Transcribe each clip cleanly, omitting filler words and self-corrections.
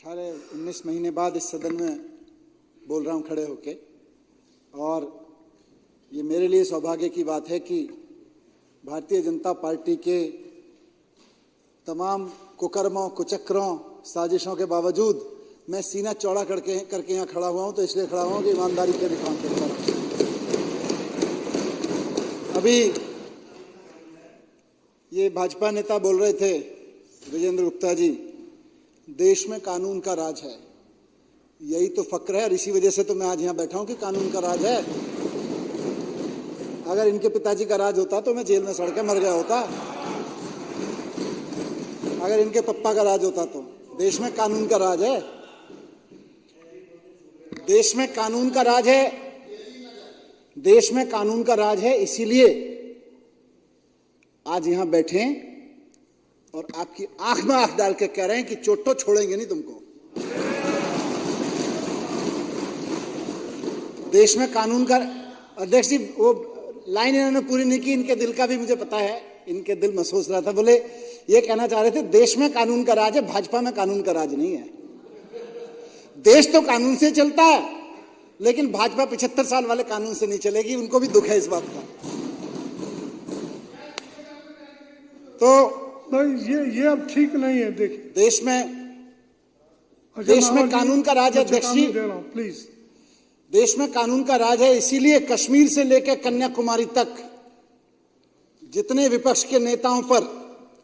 18-19 महीने बाद इस सदन में बोल रहा हूं खड़े होके, और ये मेरे लिए सौभाग्य की बात है कि भारतीय जनता पार्टी के तमाम कुकर्मों, कुचक्रों, साजिशों के बावजूद मैं सीना चौड़ा करके यहाँ खड़ा हुआ हूं। तो इसलिए खड़ा हुआ हूं कि ईमानदारी के काम करता हूं। अभी ये भाजपा नेता बोल रहे थे, विजेंद्र गुप्ता जी, देश में कानून का राज है। यही तो फक्र है और इसी वजह से तो मैं आज यहाँ बैठा हूं कि कानून का राज है। अगर इनके पिताजी का राज होता तो मैं जेल में सड़ के मर गया होता। अगर इनके पप्पा का राज होता तो। देश में कानून का राज है, देश में कानून का राज है, देश में कानून का राज है। इसीलिए आज यहां बैठे और आपकी आंख में आंख डाल के कह रहे हैं कि चोटो छोड़ेंगे नहीं तुमको। देश में कानून का, अध्यक्ष जी वो लाइन इन्होंने पूरी नहीं की, इनके दिल का भी मुझे पता है, इनके दिल महसूस रहा था। बोले ये कहना चाह रहे थे देश में कानून का राज है, भाजपा में कानून का राज नहीं है। देश तो कानून से चलता है, लेकिन भाजपा 75 साल वाले कानून से नहीं चलेगी। उनको भी दुख है इस बात का। तो ये अब ठीक नहीं है। देखिए देश में कानून का राज है अध्यक्ष जी, प्लीज। देश में कानून का राज है। इसीलिए कश्मीर से लेकर कन्याकुमारी तक जितने विपक्ष के नेताओं पर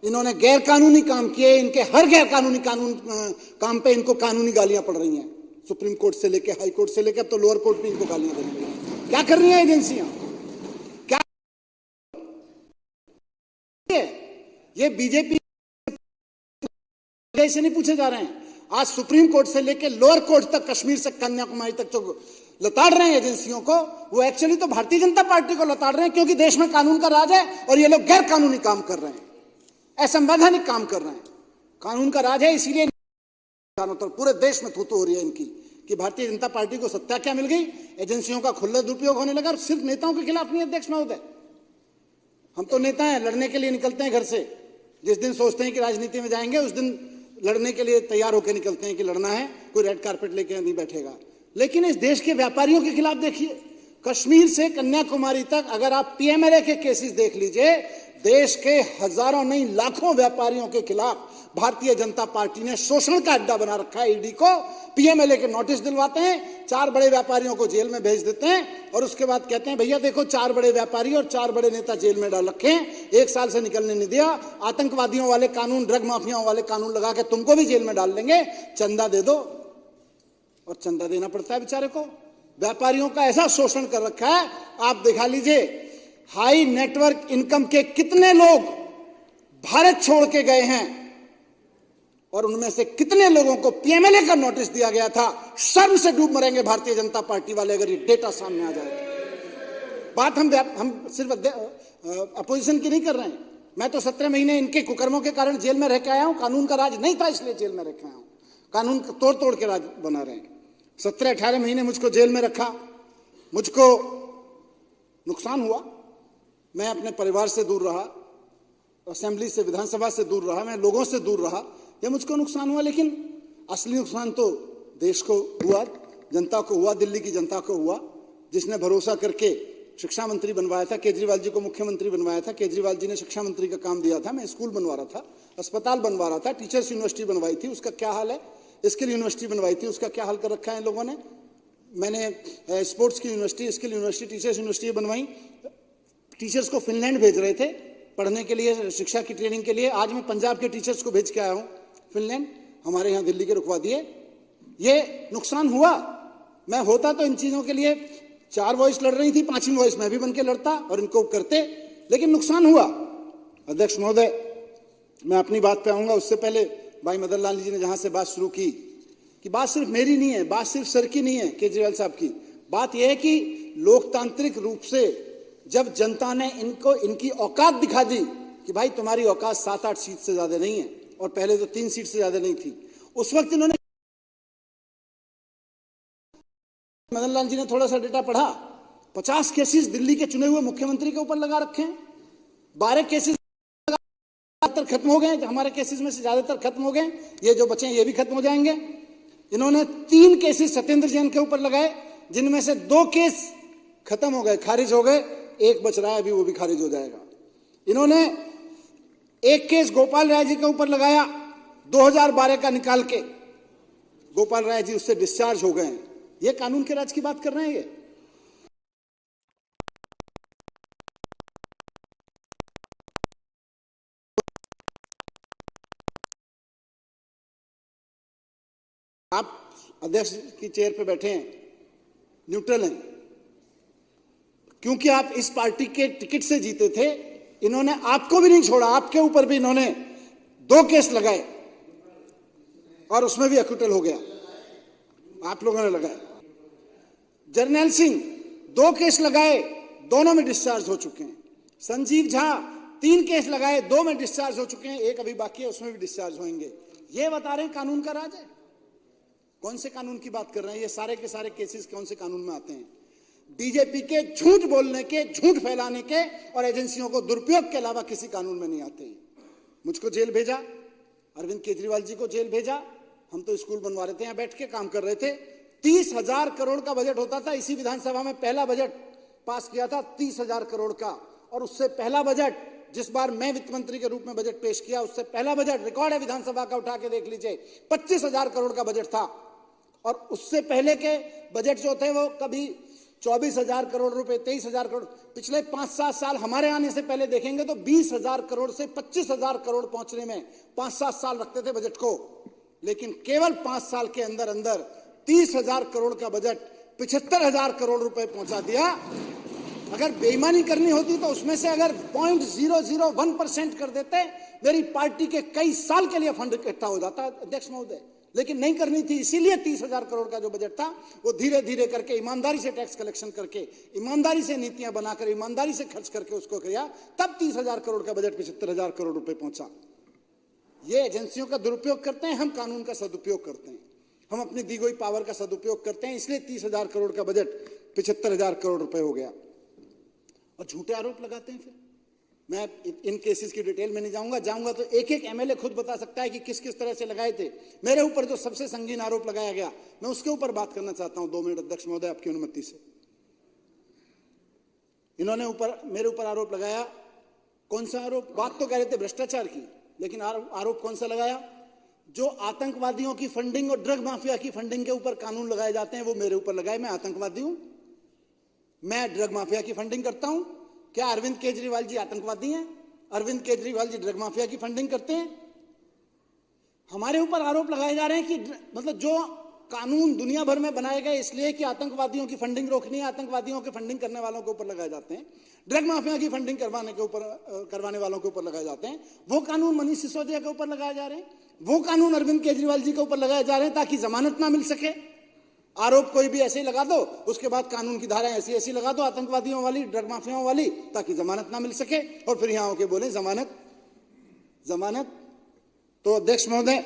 इन्होंने गैर कानूनी काम किए, इनके हर गैर कानूनी काम पे इनको कानूनी गालियां पड़ रही हैं। सुप्रीम कोर्ट से लेकर, हाई कोर्ट से लेकर, अब तो लोअर कोर्ट भी इनको गालियां दे रही हैं। क्या कर रही हैं एजेंसियां? क्या ये बीजेपी से नहीं पूछे जा रहे हैं? आज सुप्रीम कोर्ट से लेकर लोअर कोर्ट तक, कश्मीर से कन्याकुमारी तक जो लताड़ रहे हैं एजेंसियों को, वो एक्चुअली तो भारतीय जनता पार्टी को लताड़ रहे हैं, क्योंकि देश में कानून का राज है और ये लोग गैर कानूनी काम कर रहे हैं, असंवैधानिक काम कर रहे हैं। कानून का राज है, इसीलिए पूरे देश में थूथू हो रही है इनकी कि भारतीय जनता पार्टी को सत्ता क्या मिल गई, एजेंसियों का खुला दुरुपयोग होने लगा। और सिर्फ नेताओं के खिलाफ नहीं अध्यक्ष महोदय, हम तो नेता हैं, लड़ने के लिए निकलते हैं घर से। जिस दिन सोचते हैं कि राजनीति में जाएंगे, उस दिन लड़ने के लिए तैयार होकर निकलते हैं कि लड़ना है, कोई रेड कारपेट लेकर नहीं बैठेगा। लेकिन इस देश के व्यापारियों के खिलाफ देखिए, कश्मीर से कन्याकुमारी तक अगर आप पीएमएलए के केसेस देख लीजिए, देश के हजारों नहीं लाखों व्यापारियों के खिलाफ भारतीय जनता पार्टी ने शोषण का अड्डा बना रखा है। ईडी को पीएमएलए के नोटिस दिलवाते हैं, 4 बड़े व्यापारियों को जेल में भेज देते हैं और उसके बाद कहते हैं भैया देखो 4 बड़े व्यापारी और 4 बड़े नेता जेल में डाल रखे हैं, 1 साल से निकलने नहीं दिया। आतंकवादियों वाले कानून, ड्रग माफियाओं वाले कानून लगा के तुमको भी जेल में डाल देंगे, चंदा दे दो। और चंदा देना पड़ता है बेचारे को। व्यापारियों का ऐसा शोषण कर रखा है, आप दिखा लीजिए। हाई नेटवर्क इनकम के कितने लोग भारत छोड़ के गए हैं और उनमें से कितने लोगों को पीएमएलए का नोटिस दिया गया था। शर्म से डूब मरेंगे भारतीय जनता पार्टी वाले अगर ये डेटा सामने आ जाए। बात हम सिर्फ अपोजिशन की नहीं कर रहे हैं। मैं तो 17 महीने इनके कुकर्मों के कारण जेल में रह के आया हूं। कानून का राज नहीं था इसलिए जेल में रह के आया हूं। कानून तोड़ तोड़ के राज बना रहे हैं। 17-18 महीने मुझको जेल में रखा, मुझको नुकसान हुआ। मैं अपने परिवार से दूर रहा, असेंबली से, विधानसभा से दूर रहा, मैं लोगों से दूर रहा, ये मुझको नुकसान हुआ। लेकिन असली नुकसान तो देश को हुआ, जनता को हुआ, दिल्ली की जनता को हुआ, जिसने भरोसा करके शिक्षा मंत्री बनवाया था, केजरीवाल जी को मुख्यमंत्री बनवाया था। केजरीवाल जी ने शिक्षा मंत्री का काम दिया था, मैं स्कूल बनवा रहा था, अस्पताल बनवा रहा था, टीचर्स यूनिवर्सिटी बनवाई थी, उसका क्या हाल है। स्किल यूनिवर्सिटी बनवाई थी, उसका क्या हाल कर रखा है इन लोगों ने। मैंने स्पोर्ट्स की university, skill university, teachers university बनवाई। टीचर्स को फिनलैंड भेज रहे थे पढ़ने के लिए, शिक्षा की ट्रेनिंग के लिए। आज मैं पंजाब के टीचर्स को भेज के आया हूं फिनलैंड, हमारे यहाँ दिल्ली के रुकवा दिए। ये नुकसान हुआ। मैं होता तो इन चीजों के लिए 4 वॉइस लड़ रही थी, 5वीं वॉइस मैं भी बन के लड़ता और इनको करते, लेकिन नुकसान हुआ। अध्यक्ष महोदय, मैं अपनी बात पे आऊंगा, उससे पहले भाई मदन लाल जी ने जहां से बात शुरू की कि बात सिर्फ मेरी नहीं है, बात सिर्फ सर की नहीं है, केजरीवाल साहब की बात यह है कि लोकतांत्रिक रूप से जब जनता ने इनको इनकी औकात दिखा दी कि भाई तुम्हारी औकात 7-8 सीट से ज्यादा नहीं है, और पहले तो 3 सीट से ज्यादा नहीं थी, उस वक्त इन्होंने, मदन लाल जी ने थोड़ा सा डेटा पढ़ा, 50 केसेस दिल्ली के चुने हुए मुख्यमंत्री के ऊपर लगा रखे हैं। 12 केसेस खत्म हो गए, हमारे केसेस में से ज्यादातर खत्म हो गए, ये जो बचे हैं ये भी खत्म हो जाएंगे। इन्होंने 3 केसेस सत्येंद्र जैन के ऊपर लगाए, जिनमें से 2 केस खत्म हो गए, खारिज हो गए, 1 बच रहा है अभी, वो भी खारिज हो जाएगा। इन्होंने 1 केस गोपाल राय जी के ऊपर लगाया, 2012 का निकाल के गोपाल राय जी उससे डिस्चार्ज हो गए हैं। ये कानून के राज की बात कर रहे हैं ये? आप अध्यक्ष की चेयर पे बैठे हैं, न्यूट्रल हैं, क्योंकि आप इस पार्टी के टिकट से जीते थे। इन्होंने आपको भी नहीं छोड़ा, आपके ऊपर भी इन्होंने 2 केस लगाए और उसमें भी अक्यूटल हो गया, आप लोगों ने लगाया। जर्नैल सिंह 2 केस लगाए, दोनों में डिस्चार्ज हो चुके हैं। संजीव झा 3 केस लगाए, 2 में डिस्चार्ज हो चुके हैं, 1 अभी बाकी है, उसमें भी डिस्चार्ज होंगे। ये बता रहे हैं कानून का राज है। कौन से कानून की बात कर रहे हैं? ये सारे के सारे केसेस कौन से कानून में आते हैं? बीजेपी के झूठ बोलने के, झूठ फैलाने के और एजेंसियों को दुरुपयोग के अलावा किसी कानून में नहीं आते हैं। मुझको जेल भेजा, अरविंद केजरीवाल जी को जेल भेजा, हम तो स्कूल बनवा रहे थे, यहां बैठ के काम कर रहे थे। 30,000 करोड़ का बजट होता था, इसी विधानसभा में पहला बजट पास किया था 30,000 करोड़ का। और उससे पहला बजट, जिस बार मैं वित्त मंत्री के रूप में बजट पेश किया, उससे पहला बजट, रिकॉर्ड है विधानसभा का, उठा के देख लीजिए, 25,000 करोड़ का बजट था। और उससे पहले के बजट जो थे वो कभी 24,000 करोड़ रुपए, 23,000 करोड़। पिछले 5-7 साल हमारे आने से पहले देखेंगे तो 20,000 करोड़ से 25,000 करोड़ पहुंचने में 5-7 साल रखते थे बजट को, लेकिन केवल 5 साल के अंदर अंदर 30,000 करोड़ का बजट 75,000 करोड़ रुपए पहुंचा दिया। अगर बेईमानी करनी होती तो उसमें से अगर 0.001% कर देते, मेरी पार्टी के कई साल के लिए फंड इकट्ठा हो जाता, अध्यक्ष महोदय। लेकिन नहीं करनी थी, इसीलिए 30,000 करोड़ का जो बजट था वो धीरे धीरे करके, ईमानदारी से टैक्स कलेक्शन करके, ईमानदारी से नीतियां बनाकर, ईमानदारी से खर्च करके उसको किया, तब 30,000 करोड़ का बजट 75,000 करोड़ रुपए पहुंचा। ये एजेंसियों का दुरुपयोग करते हैं, हम कानून का सदुपयोग करते हैं, हम अपनी दी गई पावर का सदुपयोग करते हैं, इसलिए 30,000 करोड़ का बजट 75,000 करोड़ रुपए हो गया। और झूठे आरोप लगाते हैं। फिर मैं इन केसेस की डिटेल में नहीं जाऊंगा तो एक एक एमएलए खुद बता सकता है कि किस किस तरह से लगाए थे। मेरे ऊपर जो सबसे संगीन आरोप लगाया गया, मैं उसके ऊपर बात करना चाहता हूं 2 मिनट, अध्यक्ष महोदय, आपकी अनुमति से। इन्होंने मेरे ऊपर आरोप लगाया। कौन सा आरोप? बात तो कह रहे थे भ्रष्टाचार की, लेकिन आरोप कौन सा लगाया? जो आतंकवादियों की फंडिंग और ड्रग माफिया की फंडिंग के ऊपर कानून लगाए जाते हैं, वो मेरे ऊपर लगाए। मैं आतंकवादी हूं? मैं ड्रग माफिया की फंडिंग करता हूं? क्या अरविंद केजरीवाल जी आतंकवादी हैं? अरविंद केजरीवाल जी ड्रग माफिया की फंडिंग करते हैं? हमारे ऊपर आरोप लगाए जा रहे हैं कि मतलब जो कानून दुनिया भर में बनाए गए इसलिए कि आतंकवादियों की फंडिंग रोकनी है, आतंकवादियों की फंडिंग करने वालों के ऊपर लगाए जाते हैं, ड्रग माफिया की फंडिंग करवाने वालों के ऊपर लगाए जाते हैं। वो कानून मनीष सिसोदिया के ऊपर लगाए जा रहे हैं, वो कानून अरविंद केजरीवाल जी के ऊपर लगाए जा रहे हैं ताकि जमानत ना मिल सके। आरोप कोई भी ऐसे ही लगा दो, उसके बाद कानून की धाराएं ऐसी ऐसी लगा दो आतंकवादियों वाली, ड्रग माफियाओं वाली, ताकि जमानत ना मिल सके, और फिर यहां होके बोले जमानत जमानत। तो अध्यक्ष महोदय,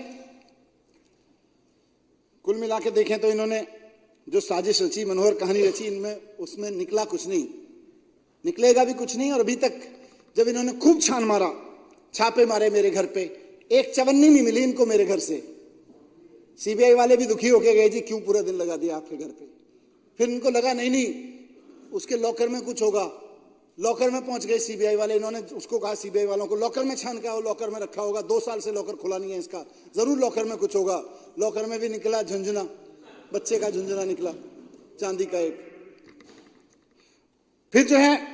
कुल मिला के देखें तो इन्होंने जो साजिश रची, मनोहर कहानी रची, इनमें उसमें निकला कुछ नहीं, निकलेगा भी कुछ नहीं। और अभी तक जब इन्होंने खूब छान मारा, छापे मारे मेरे घर पे, एक चवन्नी नहीं मिली इनको मेरे घर से। सीबीआई वाले भी दुखी होके गए, जी क्यों पूरा दिन लगा दिया आपके घर पे। फिर इनको लगा नहीं उसके लॉकर में कुछ होगा, लॉकर में पहुंच गए सीबीआई वाले। इन्होंने उसको कहा सीबीआई वालों को, लॉकर में छान के आओ, लॉकर में रखा होगा, 2 साल से लॉकर खुला नहीं है इसका, जरूर लॉकर में कुछ होगा। लॉकर में भी निकला झुंझुना, बच्चे का झुंझुना निकला, चांदी का एक। फिर जो है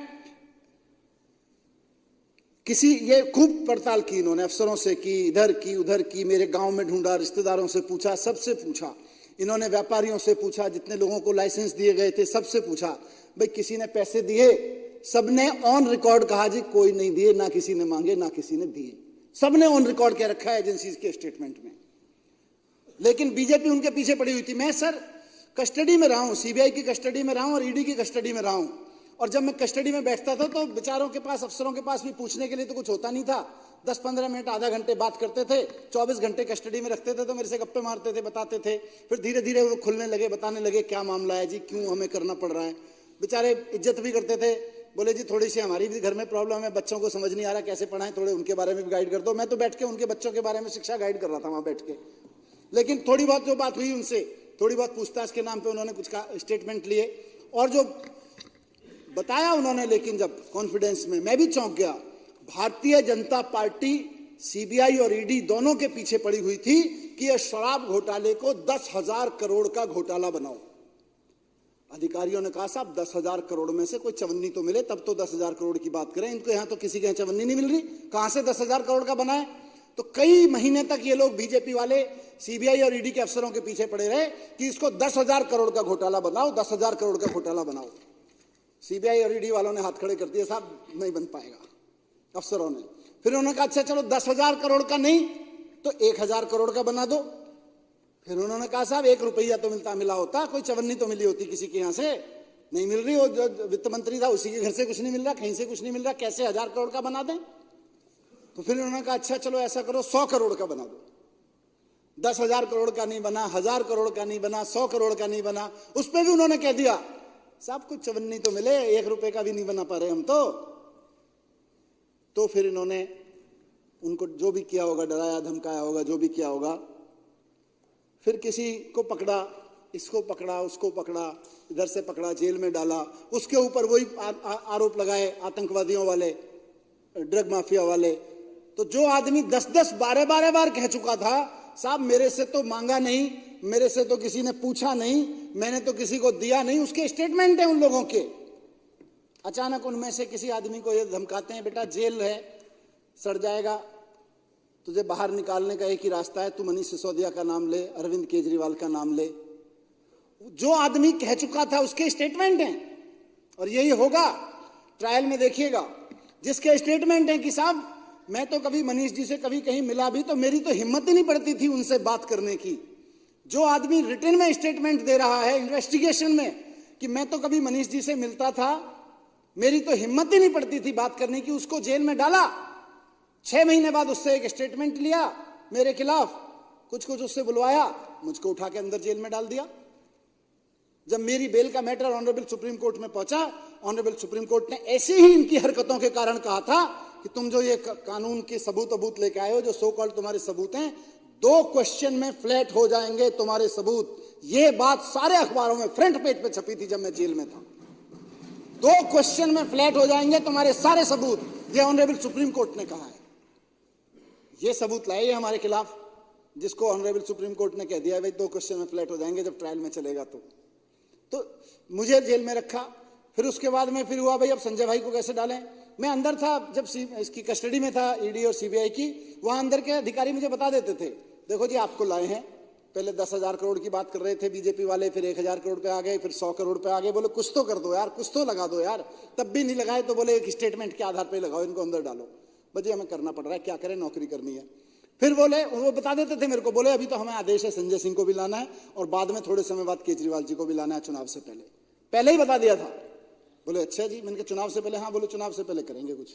ये खूब पड़ताल की इन्होंने, अफसरों से की, इधर की उधर की, मेरे गांव में ढूंढा, रिश्तेदारों से पूछा, सबसे पूछा। इन्होंने व्यापारियों से पूछा, जितने लोगों को लाइसेंस दिए गए थे सबसे पूछा, भाई किसी ने पैसे दिए? सबने ऑन रिकॉर्ड कहा जी कोई नहीं दिए, ना किसी ने मांगे ना किसी ने दिए। सबने ऑन रिकॉर्ड कह रखा है एजेंसीज के स्टेटमेंट में। लेकिन बीजेपी उनके पीछे पड़ी हुई थी। मैं सर कस्टडी में रहा हूं, सीबीआई की कस्टडी में रहा हूं और ईडी की कस्टडी में रहा हूं। और जब मैं कस्टडी में बैठता था तो बेचारों के पास, अफसरों के पास भी पूछने के लिए तो कुछ होता नहीं था। 10-15 मिनट, आधा घंटे बात करते थे, 24 घंटे कस्टडी में रखते थे, तो मेरे से गप्पे मारते थे, बताते थे। फिर धीरे धीरे वो खुलने लगे, बताने लगे क्या मामला है जी, क्यों हमें करना पड़ रहा है। बेचारे इज्जत भी करते थे, बोले जी थोड़ी सी हमारी भी घर में प्रॉब्लम है, बच्चों को समझ नहीं आ रहा कैसे पढ़ाएं, थोड़े उनके बारे में भी गाइड कर दो। मैं तो बैठ के उनके बच्चों के बारे में शिक्षा गाइड कर रहा था वहां बैठ के। लेकिन थोड़ी बहुत जो बात हुई उनसे, थोड़ी बहुत पूछताछ के नाम पे उन्होंने कुछ स्टेटमेंट लिए और जो बताया उन्होंने, लेकिन जब कॉन्फिडेंस में, मैं भी चौंक गया। भारतीय जनता पार्टी सीबीआई और ईडी दोनों के पीछे पड़ी हुई थी कि यह शराब घोटाले को 10,000 करोड़ का घोटाला बनाओ। अधिकारियों ने कहा साहब 10,000 करोड़ में से कोई चवन्नी तो मिले तब तो 10,000 करोड़ की बात करें, इनको यहां तो किसी के यहां चवन्नी नहीं मिल रही, कहां से 10,000 करोड़ का बनाए। तो कई महीने तक ये लोग बीजेपी वाले सीबीआई और ईडी के अफसरों के पीछे पड़े रहे कि इसको 10,000 करोड़ का घोटाला बनाओ, 10,000 करोड़ का घोटाला बनाओ। सीबीआई और ईडी वालों ने हाथ खड़े कर दिए, साहब नहीं बन पाएगा, अफसरों ने। फिर उन्होंने कहा अच्छा चलो 10,000 करोड़ का नहीं तो 1,000 करोड़ का बना दो। फिर उन्होंने कहा साहब 1 रुपया तो मिला होता, कोई चवन्नी तो मिली होती किसी के यहां से, नहीं मिल रही। वो जो वित्त मंत्री था उसी के घर से कुछ नहीं मिल रहा, कहीं से कुछ नहीं मिल रहा, कैसे 1,000 करोड़ का बना दें। तो फिर उन्होंने कहा अच्छा चलो ऐसा करो 100 करोड़ का बना दो। 10,000 करोड़ का नहीं बना, 1,000 करोड़ का नहीं बना, 100 करोड़ का नहीं बना। उस पर भी उन्होंने कह दिया साहब कुछ चवन्नी तो मिले, 1 रुपए का भी नहीं बना पा रहे हम तो फिर इन्होंने उनको जो भी किया होगा, डराया धमकाया होगा, जो भी किया होगा, फिर किसी को पकड़ा, इसको पकड़ा, उसको पकड़ा, इधर से पकड़ा, जेल में डाला। उसके ऊपर वही आरोप लगाए आतंकवादियों वाले, ड्रग माफिया वाले। तो जो आदमी 10-10, 12-12 बार कह चुका था साहब मेरे से तो मांगा नहीं, मेरे से तो किसी ने पूछा नहीं, मैंने तो किसी को दिया नहीं, उसके स्टेटमेंट है उन लोगों के। अचानक उनमें से किसी आदमी को ये धमकाते हैं बेटा जेल है, सड़ जाएगा, तुझे बाहर निकालने का एक ही रास्ता है, तू मनीष सिसोदिया का नाम ले, अरविंद केजरीवाल का नाम ले। जो आदमी कह चुका था उसके स्टेटमेंट हैं और यही होगा ट्रायल में, देखिएगा। जिसके स्टेटमेंट हैं कि साहब मैं तो कभी मनीष जी से कभी कहीं मिला भी तो मेरी तो हिम्मत ही नहीं पड़ती थी उनसे बात करने की। जो आदमी रिटर्न में स्टेटमेंट दे रहा है इन्वेस्टिगेशन में कि मैं तो कभी मनीष जी से मिलता था, मेरी तो हिम्मत ही नहीं पड़ती थी बात करने की, उसको जेल में डाला। 6 महीने बाद उससे एक स्टेटमेंट लिया मेरे खिलाफ, कुछ उससे बुलवाया, मुझको उठा के अंदर जेल में डाल दिया। जब मेरी बेल का मैटर ऑनरेबल सुप्रीम कोर्ट में पहुंचा, ऑनरेबल सुप्रीम कोर्ट ने ऐसे ही इनकी हरकतों के कारण कहा था कि तुम जो ये कानून के सबूत लेके आए हो, जो सो कॉल्ड तुम्हारे सबूत हैं, 2 क्वेश्चन में फ्लैट हो जाएंगे तुम्हारे सबूत। ये बात सारे अखबारों में फ्रंट पेज पे छपी थी जब मैं जेल में था। 2 क्वेश्चन में फ्लैट हो जाएंगे तुम्हारे सारे सबूत, ये ऑनरेबल सुप्रीम कोर्ट ने कहा है। ये सबूत लाए हमारे खिलाफ, जिसको ऑनरेबल सुप्रीम कोर्ट ने कह दिया है भाई 2 क्वेश्चन में फ्लैट हो जाएंगे जब ट्रायल में चलेगा। तो मुझे जेल में रखा। फिर उसके बाद में फिर हुआ भाई अब संजय भाई को कैसे डालें। मैं अंदर था जब इसकी कस्टडी में था ईडी और सीबीआई की, वहां अंदर के अधिकारी मुझे बता देते थे देखो जी आपको लाए हैं। पहले 10,000 करोड़ की बात कर रहे थे बीजेपी वाले, फिर 1,000 करोड़ पे आ गए, फिर 100 करोड़ पे आ गए। बोले कुछ तो कर दो यार, कुछ तो लगा दो यार। तब भी नहीं लगाए तो बोले एक स्टेटमेंट के आधार पर लगाओ, इनको अंदर डालो। बजे हमें करना पड़ रहा है, क्या करें, नौकरी करनी है। फिर बोले, वो बता देते थे मेरे को, बोले अभी तो हमें आदेश है संजय सिंह को भी लाना है और बाद में थोड़े समय बाद केजरीवाल जी को भी लाना है चुनाव से पहले ही बता दिया था। बोले अच्छा जी, मैंने कहा चुनाव से पहले? हाँ। बोले चुनाव से पहले करेंगे कुछ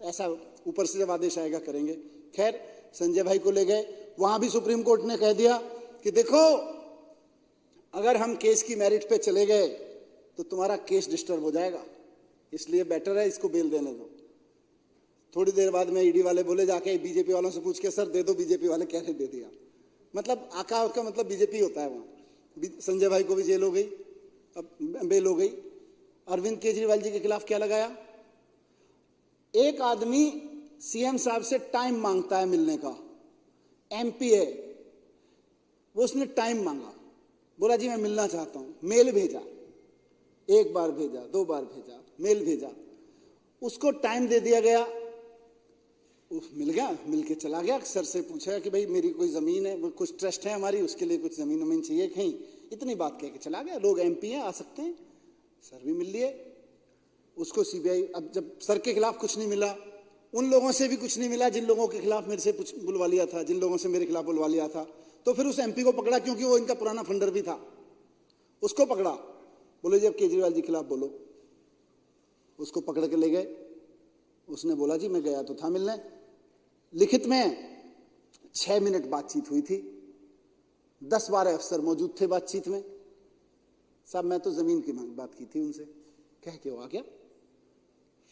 ऐसा, ऊपर से जब आदेश आएगा करेंगे। खैर संजय भाई को ले गए, वहां भी सुप्रीम कोर्ट ने कह दिया कि देखो अगर हम केस की मेरिट पे चले गए तो तुम्हारा केस डिस्टर्ब हो जाएगा, इसलिए बेटर है इसको बेल देने दो। थोड़ी देर बाद में ईडी वाले बोले जाके बीजेपी वालों से पूछ के सर दे दो, बीजेपी वाले कह रहे दे दिया। मतलब आका का मतलब बीजेपी होता है वहां। संजय भाई को भी जेल हो गई, अब बेल हो गई। अरविंद केजरीवाल जी के खिलाफ क्या लगाया? एक आदमी सीएम साहब से टाइम मांगता है मिलने का, एमपी है वो, उसने टाइम मांगा, बोला जी मैं मिलना चाहता हूं, मेल भेजा, 1 बार भेजा, 2 बार भेजा, मेल भेजा, उसको टाइम दे दिया गया, मिल गया, मिल के चला गया। सर से पूछा कि भाई मेरी कोई जमीन है, कुछ ट्रस्ट है हमारी, उसके लिए कुछ जमीन वमीन चाहिए कहीं, इतनी बात कह के चला गया। लोग एमपी हैं, आ सकते हैं। सर भी मिल लिए उसको। सीबीआई अब जब सर के खिलाफ कुछ नहीं मिला, उन लोगों से भी कुछ नहीं मिला जिन लोगों के खिलाफ मेरे से बुलवा लिया था, जिन लोगों से मेरे खिलाफ बुलवा लिया था, तो फिर उस एमपी को पकड़ा क्योंकि वो इनका पुराना फंडर भी था, उसको पकड़ा। बोले जी अब केजरीवाल जी के खिलाफ बोलो। उसको पकड़ के ले गए। उसने बोला जी मैं गया तो था मिलने। लिखित में 6 मिनट बातचीत हुई थी, 10-12 अफसर मौजूद थे बातचीत में। साहब मैं तो जमीन की बात की थी उनसे, कह के वो आ गया।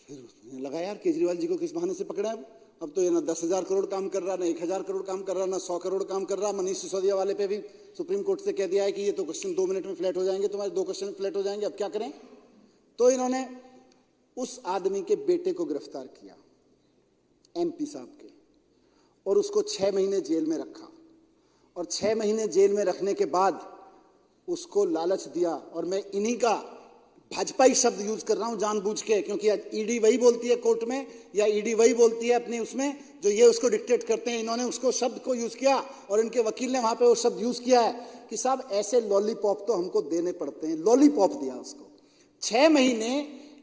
फिर उसने लगा यार केजरीवाल जी को किस बहाने से पकड़ा है, अब तो ये ना 10,000 करोड़ काम कर रहा, ना 1,000 करोड़ काम कर रहा, ना 100 करोड़ काम कर रहा। मनीष सिसोदिया वाले पे भी सुप्रीम कोर्ट से कह दिया है कि ये तो क्वेश्चन 2 मिनट में फ्लैट हो जाएंगे, तुम्हारे 2 क्वेश्चन फ्लैट हो जाएंगे, अब क्या करें। तो इन्होंने उस आदमी के बेटे को गिरफ्तार किया, MP साहब के, और उसको 6 महीने जेल में रखा। और 6 महीने जेल में रखने के बाद उसको लालच दिया, और मैं इन्हीं का भाजपाई शब्द यूज कर रहा हूं जानबूझ के, क्योंकि ईडी वही बोलती है कोर्ट में, या ईडी वही बोलती है अपने उसमें जो ये उसको डिक्टेट करते हैं। इन्होंने उसको शब्द को यूज किया और इनके वकील ने वहां पे वो शब्द यूज किया है कि साहब ऐसे लॉलीपॉप तो हमको देने पड़ते हैं। लॉलीपॉप दिया उसको। 6 महीने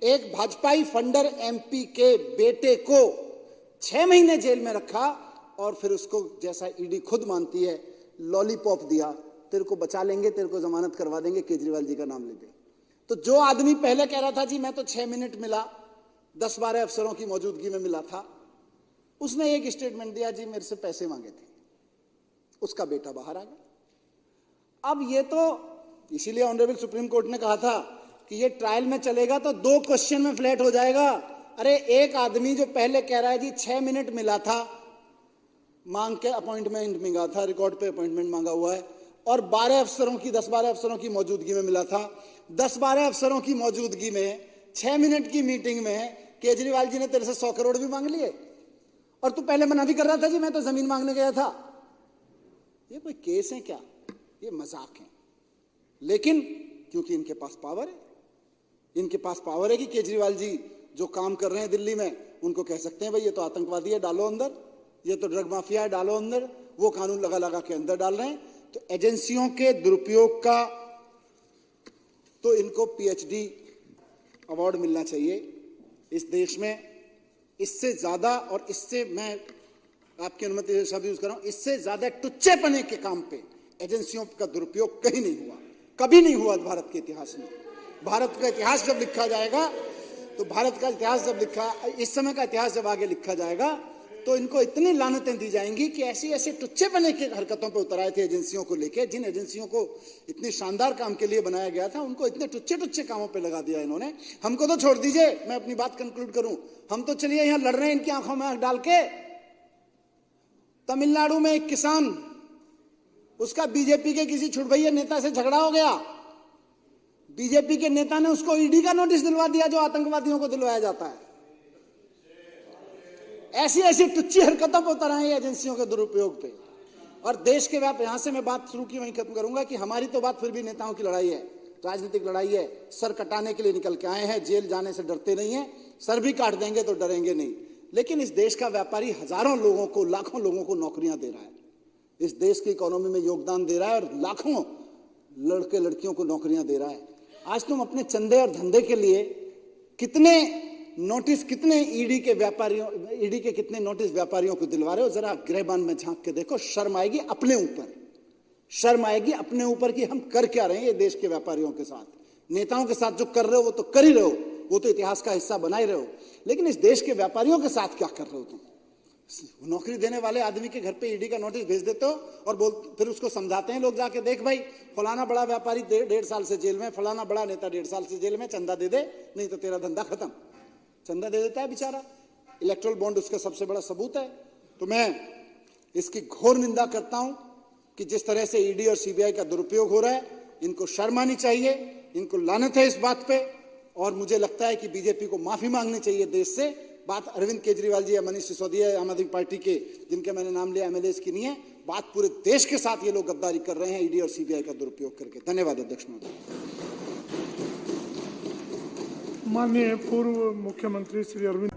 एक भाजपाई फंडर MP के बेटे को 6 महीने जेल में रखा, और फिर उसको, जैसा ईडी खुद मानती है, लॉलीपॉप दिया, तेरे को बचा लेंगे, तेरे को जमानत करवा देंगे, केजरीवाल जी का नाम ले दे। तो जो आदमी पहले कह रहा था जी मैं तो 6 मिनट मिला, 10-12 अफसरों की मौजूदगी में मिला था, उसने एक स्टेटमेंट दिया, जी मेरे से पैसे मांगे थे। उसका बेटा बाहर आ गया। अब ये तो इसीलिए ऑनरेबल सुप्रीम कोर्ट ने कहा था कि ये ट्रायल में चलेगा तो 2 क्वेश्चन में फ्लैट हो जाएगा। अरे एक आदमी जो पहले कह रहा है जी 6 मिनट मिला था, मांग के अपॉइंटमेंट मांगा था, रिकॉर्ड पे अपॉइंटमेंट मांगा हुआ है, और 12 अफसरों की 10-12 अफसरों की मौजूदगी में मिला था। 10-12 अफसरों की मौजूदगी में 6 मिनट की मीटिंग में केजरीवाल जी ने तेरे से 100 करोड़ भी मांग लिए, और तू पहले मना भी कर रहा था जी मैं तो जमीन मांगने गया था। ये कोई केस है क्या? ये मजाक है। लेकिन क्योंकि इनके पास पावर है, इनके पास पावर है कि केजरीवाल जी जो काम कर रहे हैं दिल्ली में, उनको कह सकते हैं भाई ये तो आतंकवादी है, डालो अंदर, ये तो ड्रग माफिया है, डालो अंदर, वो कानून लगा लगा के अंदर डाल रहे हैं। तो एजेंसियों के दुरुपयोग का तो इनको PhD अवार्ड मिलना चाहिए इस देश में। इससे ज्यादा, और इससे मैं आपकी अनुमति से शब्द यूज कर रहा हूं, इससे ज्यादा टुच्चेपने के काम पे एजेंसियों का दुरुपयोग कहीं नहीं हुआ, कभी नहीं हुआ भारत के इतिहास में। भारत का इतिहास जब लिखा जाएगा, तो भारत का इतिहास जब लिखा, इस समय का इतिहास जब आगे लिखा जाएगा, तो इनको इतनी लानतें दी जाएंगी कि ऐसी ऐसे टुच्चेपने की हरकतों पे उतर आए थे एजेंसियों को लेके, जिन एजेंसियों को इतने शानदार काम के लिए बनाया गया था, उनको इतने टुच्चे कामों पे लगा दिया इन्होंने। हमको तो छोड़ दीजिए, मैं अपनी बात कंक्लूड करूं, हम तो चलिए यहां लड़ रहे हैं इनकी आंखों में आंख डाल के। तमिलनाडु में एक किसान, उसका बीजेपी के किसी छुटभैया नेता से झगड़ा हो गया, बीजेपी के नेता ने उसको ईडी का नोटिस दिलवा दिया जो आतंकवादियों को दिलवाया जाता है। ऐसी ऐसी टुच्ची हरकतों पर उतर आए एजेंसियों के दुरुपयोग पे। और देश के व्याप, यहां से मैं बात शुरू की वहीं खत्म करूंगा कि हमारी तो बात फिर भी नेताओं की लड़ाई है, राजनीतिक लड़ाई है। सर कटाने के लिए निकल के आए हैं, जेल जाने से डरते नहीं है, सर भी काट देंगे तो डरेंगे नहीं। लेकिन इस देश का व्यापारी हजारों लोगों को, लाखों लोगों को नौकरियां दे रहा है, इस देश की इकोनॉमी में योगदान दे रहा है, और लाखों लड़के लड़कियों को नौकरियां दे रहा है। आज तुम अपने चंदे और धंधे के लिए कितने नोटिस, कितने ईडी के व्यापारियों, ईडी के कितने नोटिस व्यापारियों को दिलवा रहे हो? जरा गृहबान में झांक के देखो, शर्म आएगी अपने ऊपर, शर्म आएगी अपने ऊपर कि हम कर क्या रहे हैं ये देश के व्यापारियों के साथ। नेताओं के साथ जो कर रहे हो वो तो कर ही रहे हो, वो तो इतिहास का हिस्सा बना ही रहे हो, लेकिन इस देश के व्यापारियों के साथ क्या कर रहे हो तुम? नौकरी देने वाले आदमी के घर पे ईडी का नोटिस भेज देते हो, और फिर उसको समझाते हैं लोग जाके, देख भाई फलाना बड़ा व्यापारी 1.5 साल से जेल में, फलाना बड़ा नेता 1.5 साल से जेल में, चंदा दे दे नहीं तो तेरा धंधा खत्म। चंदा दे देता है बेचारा, इलेक्ट्रल बॉन्ड उसका सबसे बड़ा सबूत है। तो मैं इसकी घोर निंदा करता हूं कि जिस तरह से ईडी और सीबीआई का दुरुपयोग हो रहा है, इनको शर्म आनी चाहिए, इनको लानत है इस बात पे। और मुझे लगता है कि बीजेपी को माफी मांगनी चाहिए देश से। बात अरविंद केजरीवाल जी या मनीष सिसोदिया या आम आदमी पार्टी के, जिनके मैंने नाम लिया, MLAs की नहीं है, बात पूरे देश के साथ ये लोग गद्दारी कर रहे हैं ईडी और सीबीआई का दुरुपयोग करके। धन्यवाद अध्यक्ष महोदय। माननीय पूर्व मुख्यमंत्री श्री अरविंद